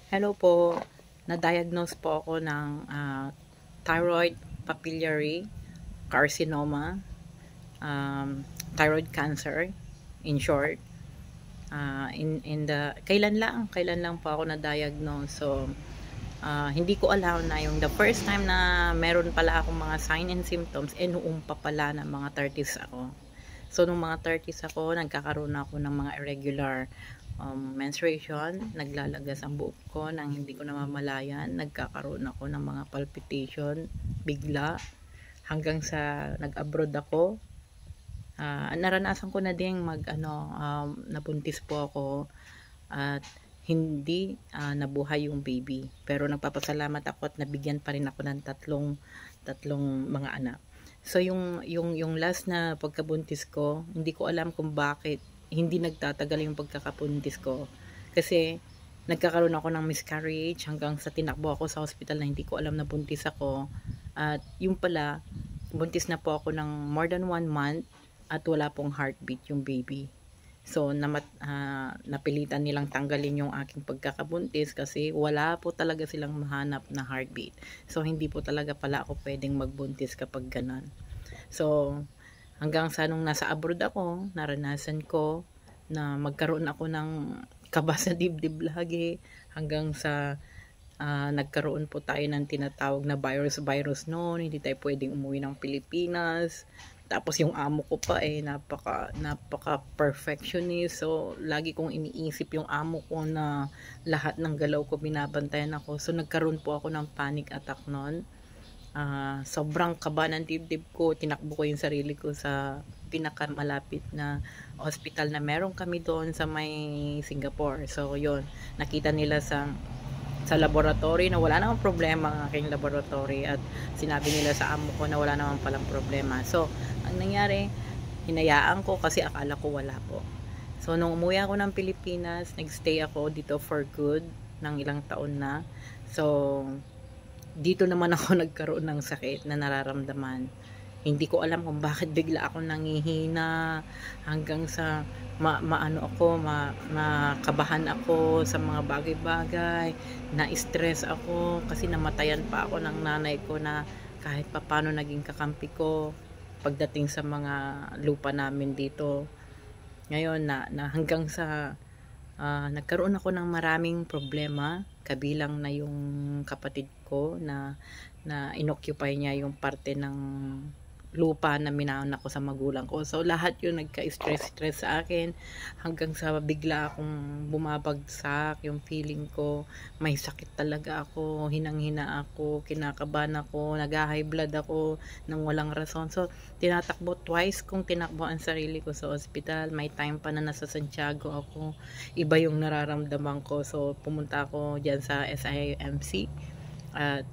Hello po, na-diagnose po ako ng thyroid papillary carcinoma, thyroid cancer in short. Kailan lang po ako na-diagnose. So, hindi ko alam na yung the first time na meron pala akong mga sign and symptoms, noong pa pala na mga 30s ako. So, nung mga 30s ako, nagkakaroon ako ng mga irregular menstruation, naglalagas ang buhok ko nang hindi ko namamalayan, nagkakaroon ako ng mga palpitation, bigla, hanggang sa nag-abroad ako. Naranasan ko na ding nabuntis po ako at hindi nabuhay yung baby. Pero nagpapasalamat ako at nabigyan pa rin ako ng tatlong mga anak. So yung last na pagkabuntis ko, hindi ko alam kung bakit hindi nagtatagal yung pagkakabuntis ko. Kasi nagkakaroon ako ng miscarriage hanggang sa tinakbo ako sa hospital na hindi ko alam na buntis ako. At yung pala, buntis na po ako ng more than 1 month at wala pong heartbeat yung baby. So, napilitan nilang tanggalin yung aking pagkakabuntis kasi wala po talaga silang mahanap na heartbeat. So, hindi po talaga pala ako pwedeng magbuntis kapag ganon. So, hanggang sa nung nasa abroad ako, naranasan ko na magkaroon ako ng kaba sa dibdib lagi hanggang sa nagkaroon po tayo ng tinatawag na virus noon, hindi tayo pwedeng umuwi ng Pilipinas. Tapos yung amo ko pa napaka perfectionist. So lagi kong iniisip yung amo ko na lahat ng galaw ko binabantayan ako. So nagkaroon po ako ng panic attack noon. Sobrang kaba ng dibdib ko, tinakbo ko yung sarili ko sa pinakamalapit na hospital na meron kami doon sa may Singapore. So yun, nakita nila sa laboratory na wala namang problema ang aking laboratory at sinabi nila sa amo ko na wala namang palang problema. So, ang nangyari, hinayaan ko kasi akala ko wala po. So, nung umuwi ako ng Pilipinas, nagstay ako dito for good ng ilang taon na. So, dito naman ako nagkaroon ng sakit na nararamdaman. Hindi ko alam kung bakit bigla ako nangihina hanggang sa makabahan ako sa mga bagay-bagay, na-stress ako kasi namatayan pa ako ng nanay ko na kahit papano naging kakampi ko pagdating sa mga lupa namin dito. Ngayon na hanggang sa nagkaroon ako ng maraming problema, kabilang na yung kapatid ko na inoccupy niya yung parte ng lupa na minaon ako sa magulang ko. So lahat yun nagka-stress sa akin hanggang sa bigla akong bumabagsak yung feeling ko, may sakit talaga ako, hinang-hina ako, kinakabahan ako, nag-high blood ako nang walang rason. So tinatakbo twice kong tinakbo ang sarili ko sa ospital. May time pa na nasa Santiago ako, iba yung nararamdaman ko. So pumunta ako diyan sa SIMC at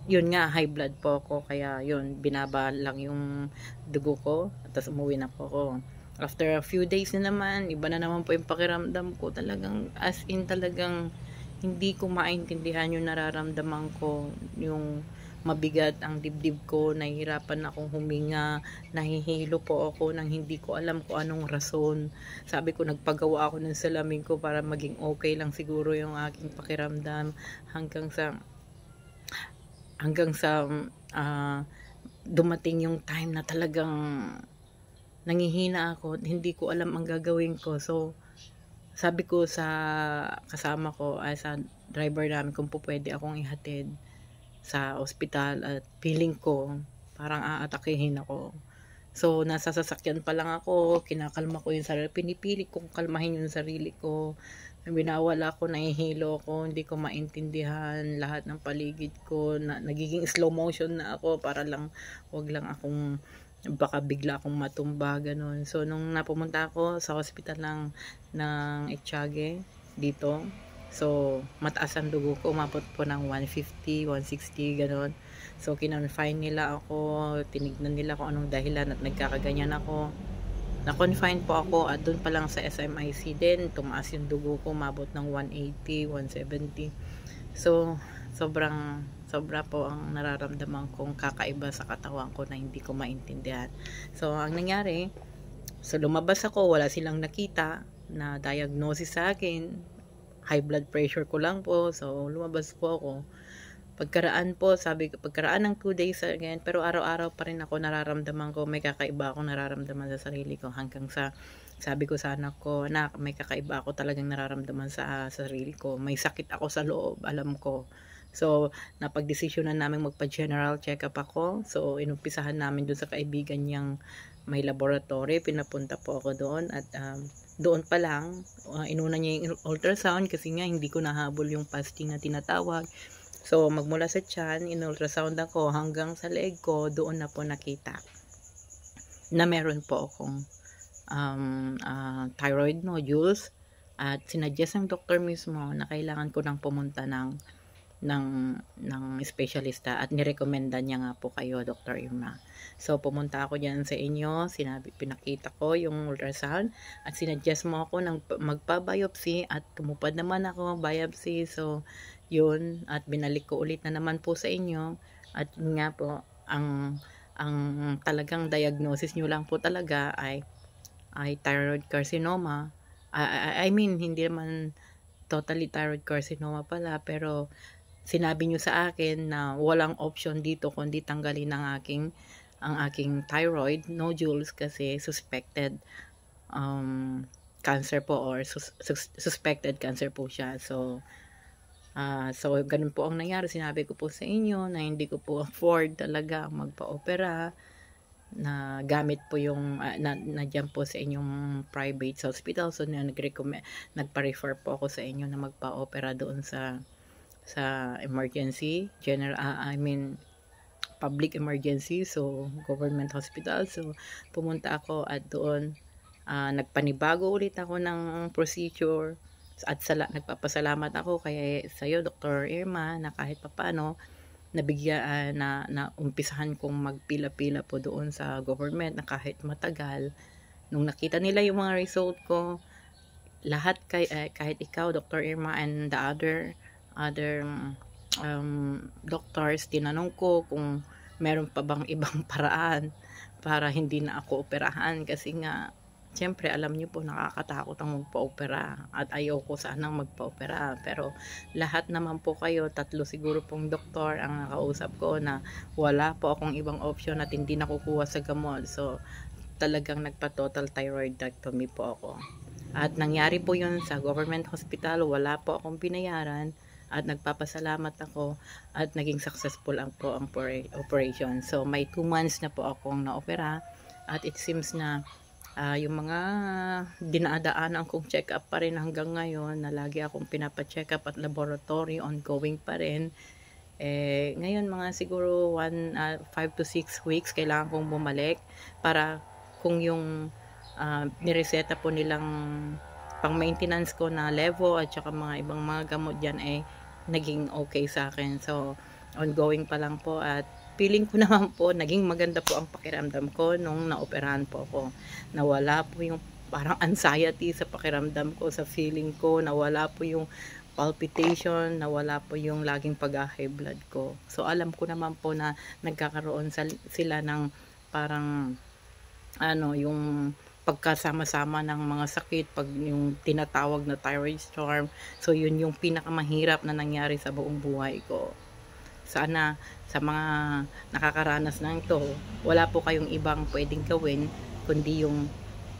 yun nga, high blood po ako, kaya yun, binaba lang yung dugo ko, at tapos umuwi na po ako. After a few days na naman, iba na naman po yung pakiramdam ko, talagang as in talagang hindi ko maintindihan yung nararamdaman ko, yung mabigat ang dibdib ko, nahihirapan akong huminga, nahihilo po ako nang hindi ko alam kung anong rason. Sabi ko, nagpagawa ako ng salamin ko para maging okay lang siguro yung aking pakiramdam hanggang sa dumating yung time na talagang nangihina ako, hindi ko alam ang gagawin ko. So sabi ko sa kasama ko ay sa driver namin kung po pwede akong ihatid sa ospital at feeling ko parang aatakihin ako. So nasa sasakyan pa lang ako, kinakalma ko yung sarili, pinipili kong kalmahin yung sarili ko, binawala ko, nahihilo ko, hindi ko maintindihan lahat ng paligid ko, nagiging slow motion na ako para lang wag lang akong baka bigla akong matumba ganun. So nung napumunta ako sa hospital ng Etchage dito, so mataas ang dugo ko, umabot po ng 150, 160 ganun. So kinonfine nila ako, tinignan nila kung anong dahilan at nagkakaganyan ako. Na-confine po ako at doon pa lang sa SMIC din, tumaas yung dugo ko, mabot ng 180, 170. So, sobra po ang nararamdaman kong kakaiba sa katawan ko na hindi ko maintindihan. So, ang nangyari, so lumabas ako, wala silang nakita na diagnosis sa akin, high blood pressure ko lang po. So, lumabas po ako. Pagkaraan po, pagkaraan ng 2 days again, pero araw-araw pa rin ako nararamdaman ko, may kakaiba akong nararamdaman sa sarili ko, hanggang sa sabi ko sa anak ko, anak, may kakaiba ako talagang nararamdaman sa sarili ko, may sakit ako sa loob, alam ko. So, napagdesisyonan namin magpa-general check-up ako. So, inumpisahan namin doon sa kaibigan niyang may laboratory, pinapunta po ako doon, at doon pa lang, inuna niya yung ultrasound kasi nga hindi ko nahabol yung fasting na tinatawag. So, magmula sa tiyan, in-ultrasound ako hanggang sa leeg ko, doon na po nakita na meron po akong thyroid nodules, at sinuggest ng doktor mismo na kailangan ko nang pumunta ng espesyalista, at nirekomenda niya nga po kayo, Dr. Irma. So, pumunta ako diyan sa inyo, pinakita ko yung ultrasound, at sinuggest mo ako ng magpa-biopsy, at tumupad naman ako biopsy. So, yun, at binalik ko ulit na naman po sa inyo, at yun nga po, ang talagang diagnosis nyo lang po talaga ay thyroid carcinoma. I mean, hindi naman totally thyroid carcinoma pala, pero sinabi nyo sa akin na walang option dito kundi tanggalin ang aking thyroid nodules kasi suspected cancer po, or suspected cancer po siya. So, ganun po ang nangyari. Sinabi ko po sa inyo na hindi ko po afford talaga magpa-opera, na gamit po yung nandiyan po sa inyong private hospital. So, nagpa-refer po ako sa inyo na magpa-opera doon sa emergency, public emergency, so government hospital. So, pumunta ako, at doon nagpanibago ulit ako ng procedure. At nagpapasalamat ako kay sa'yo, Dr. Irma, na kahit papano nabigyan na umpisahan kong magpila-pila po doon sa government, na kahit matagal, nung nakita nila yung mga result ko, lahat kahit ikaw, Dr. Irma, and the other doctors, tinanong ko kung meron pa bang ibang paraan para hindi na ako operahan, kasi nga siyempre, alam niyo po, nakakatakot ang magpa-opera, at ayaw ko sanang magpa-opera. Pero lahat naman po kayo, 3 siguro pong doktor ang nakausap ko, na wala po akong ibang option at hindi nakukuha sa gamot. So, talagang nagpa-total thyroidectomy po ako. At nangyari po yun sa government hospital, wala po akong binayaran, at nagpapasalamat ako, at naging successful po ang operation. So, may 2 months na po akong na-opera, at it seems na yung mga dinadaanan kong check-up pa rin hanggang ngayon, na lagi akong pinapa-check-up at laboratory, ongoing pa rin. Ngayon mga siguro 5 to 6 weeks kailangan kong bumalik, para kung yung nireseta po nilang pang maintenance ko na levo, at saka mga ibang mga gamot dyan naging okay sa akin. So, ongoing pa lang po, at feeling ko naman po, naging maganda po ang pakiramdam ko nung naoperahan po ako. Nawala po yung parang anxiety sa pakiramdam ko, sa feeling ko, nawala po yung palpitation, nawala po yung laging pag-high blood ko. So, alam ko naman po na nagkakaroon sila ng parang yung pagkasama-sama ng mga sakit, pag yung tinatawag na thyroid storm. So, yun yung pinakamahirap na nangyari sa buong buhay ko. Sana sa mga nakakaranas ng ito, wala po kayong ibang pwedeng gawin kundi yung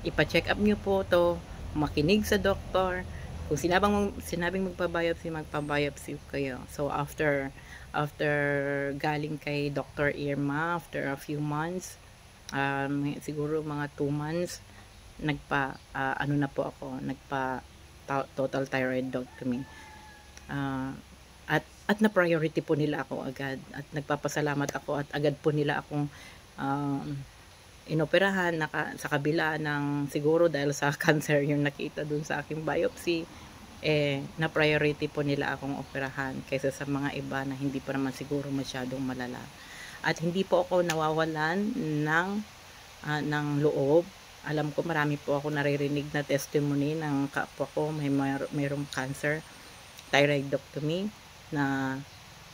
ipa-check up nyo po to, makinig sa doktor. Kung sinabing magpa-biopsy kayo. So after galing kay Dr. Irma, after a few months, siguro mga 2 months, nagpa total thyroidectomy. At na priority po nila ako agad, at nagpapasalamat ako, at agad po nila akong inoperahan sa kabila ng siguro dahil sa cancer yung nakita dun sa aking biopsy, na priority po nila akong operahan kaysa sa mga iba na hindi pa naman siguro masyadong malala. At hindi po ako nawawalan ng loob. Alam ko marami po ako naririnig na testimony ng kapwa ko mayroong cancer, thyroidectomy, na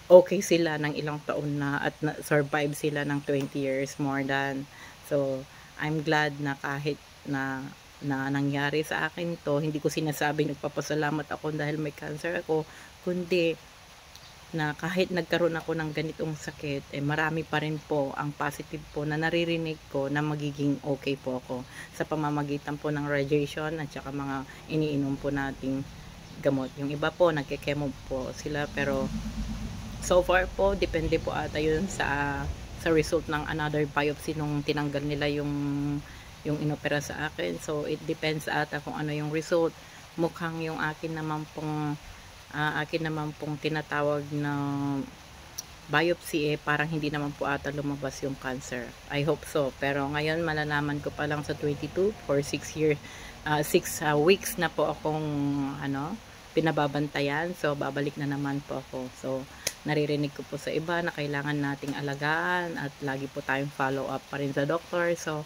okay sila ng ilang taon na, at survive sila ng 20 years more than. So, I'm glad na kahit na na nangyari sa akin to. Hindi ko sinasabing nagpapasalamat ako dahil may cancer ako, kundi na kahit nagkaroon ako ng ganitong sakit, marami pa rin po ang positive po na naririnig ko na magiging okay po ako sa pamamagitan po ng radiation at saka mga iniinom po nating gamot. Yung iba po, nagke-chemo po sila, pero so far po, depende po ata yun sa result ng another biopsy nung tinanggal nila yung inopera sa akin. So, it depends ata kung ano yung result. Mukhang yung akin naman pong tinatawag na biopsy parang hindi naman po ata lumabas yung cancer. I hope so. Pero ngayon malalaman ko pa lang sa 22 for 6 weeks na po akong pinababantayan. So babalik na naman po ako. So naririnig ko po sa iba na kailangan nating alagaan at lagi po tayong follow up pa rin sa doktor. So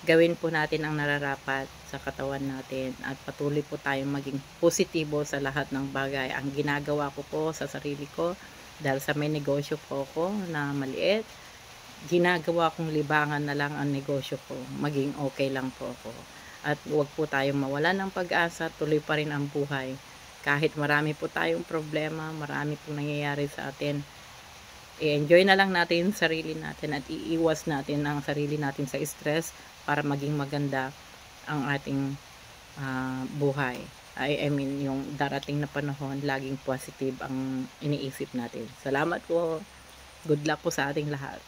gawin po natin ang nararapat sa katawan natin at patuloy po tayong maging positibo sa lahat ng bagay. Ang ginagawa ko po sa sarili ko, dahil sa may negosyo po ako na maliit, ginagawa kong libangan na lang ang negosyo ko. Maging okay lang po ako. At huwag po tayong mawala ng pag-asa, tuloy pa rin ang buhay. Kahit marami po tayong problema, marami pong nangyayari sa atin, i-enjoy na lang natin yung sarili natin at iiwas natin ang sarili natin sa stress para maging maganda ang ating buhay. I mean, yung darating na panahon, laging positive ang iniisip natin. Salamat po. Good luck po sa ating lahat.